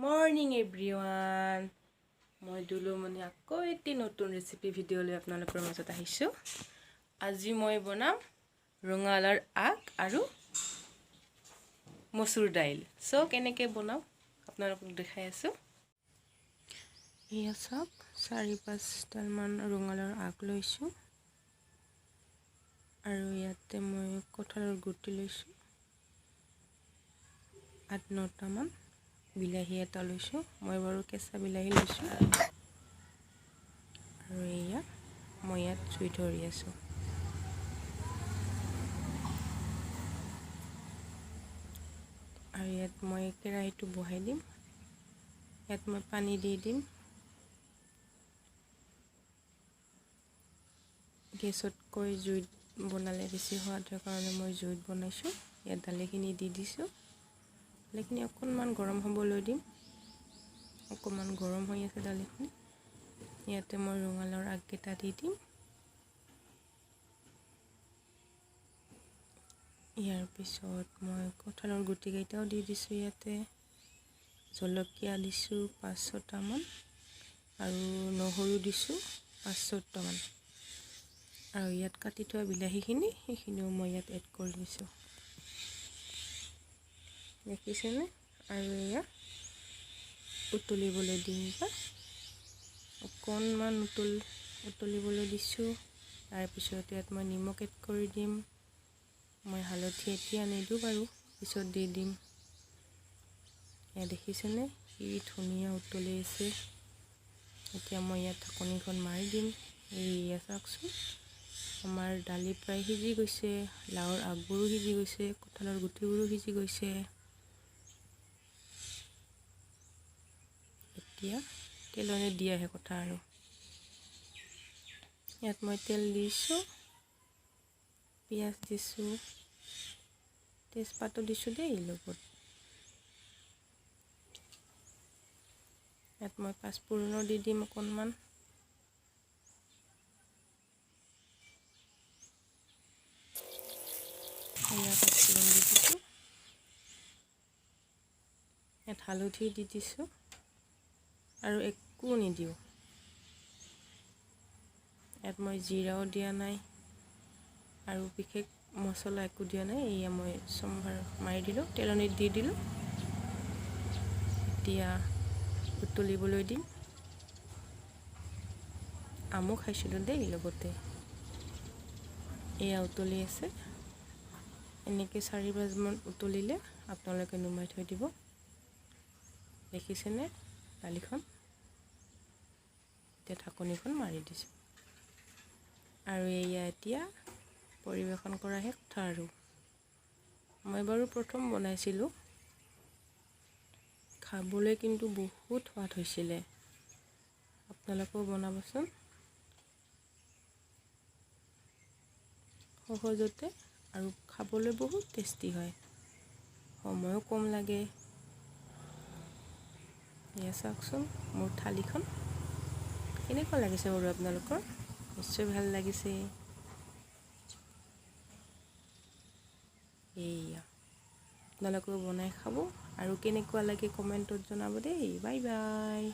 Morning everyone মই দুলুমণি আকৌ এটি নতুন ৰেচিপি ভিডিঅ' লৈ আপোনালোকৰ মাজত আহিছোঁ। আজি মই বনাম ৰঙালাওৰ আগ আৰু মচুৰ দাইল। সো কেনেকৈ বনাও আপোনালোকক দেখাই আছোঁ। এয়া চাওক 4-5ডালমান ৰঙালাওৰ আগ লৈছোঁ আৰু ইয়াতে মই কঁঠালৰ গুটি লৈছোঁ 8-9টামান। বিলাহী এটা লৈছোঁ, মই বাৰু কেঁচা বিলাহী লৈছোঁ আৰু এয়া মই ইয়াত জুই ধৰি আছোঁ। আৰু ইয়াত মই কেৰাহীটো বহাই দিম। ইয়াত মই পানী দি দিম। গেছতকৈ জুইত বনালে বেছি সোৱাদ হয় কাৰণে মই জুইত বনাইছোঁ। ইয়াত দালিখিনি দি দিছোঁ। দালিখিনি অকণমান গৰম হ'বলৈ দিম। অকণমান গৰম হৈ আছে দালিখিনি। ইয়াতে মই ৰঙালাওৰ আগকেইটা দি দিম। ইয়াৰ পিছত মই কঁঠালৰ গুটিকেইটাও দি দিছোঁ। ইয়াতে জলকীয়া দিছোঁ 5-6টামান আৰু নহৰু দিছোঁ 5-6টামান আৰু ইয়াত কাটি থোৱা বিলাহীখিনি সেইখিনিও মই ইয়াত এড কৰি দিছোঁ, দেখিছেনে? আৰু এয়া উতলিবলৈ দিম। অকণমান উতলিবলৈ দিছোঁ। তাৰপিছত ইয়াত মই নিমখ এড কৰি দিম। মই হালধি এতিয়া নিদিওঁ বাৰু, পিছত দি দিম। এয়া দেখিছেনে কি ধুনীয়া উতলি আছে। এতিয়া মই ইয়াত ঢাকনিখন মাৰি দিম। এয়া চাওকচোন, আমাৰ দালি প্ৰায় সিজি গৈছে, লাওৰ আগবোৰো সিজি গৈছে, কঁঠালৰ গুটিবোৰো সিজি গৈছে। এতিয়া তেলনে দিয়াহে কথা আৰু। ইয়াত মই তেল দিছোঁ, পিঁয়াজ দিছোঁ, তেজপাতো দিছোঁ দেই লগত। ইয়াত মই পাঁচফোৰণো দি দিম অকণমান। এয়া পাঁচফোৰণ দি দিছোঁ। ইয়াত হালধি দি দিছোঁ আৰু একো নিদিওঁ। ইয়াত মই জিৰাও দিয়া নাই আৰু বিশেষ মছলা একো দিয়া নাই। এয়া মই চম্ভাৰ মাৰি দিলোঁ, তেলনিত দি দিলোঁ। এতিয়া উতলিবলৈ দিম। আমো খাইছিলোঁ দেই লগতে। এয়া উতলি আছে। এনেকৈ 4-5মান উতলিলে আপোনালোকে নুমাই থৈ দিব। দেখিছেনে দালিখন? এতিয়া ঢাকনিখন মাৰি দিছোঁ আৰু এয়া এতিয়া পৰিৱেশন কৰাহে কথা আৰু। মই বাৰু প্ৰথম বনাইছিলোঁ, খাবলৈ কিন্তু বহুত সোৱাদ হৈছিলে। আপোনালোকেও বনাবচোন, সহজতে আৰু খাবলৈ বহুত টেষ্টি হয়, সময়ো কম লাগে। এয়া চাওকচোন মোৰ থালিখন কেনেকুৱা লাগিছে বাৰু আপোনালোকৰ? নিশ্চয় ভাল লাগিছে। এয়া আপোনালোকেও বনাই খাব আৰু কেনেকুৱা লাগে কমেণ্টত জনাব দেই। Bye bye.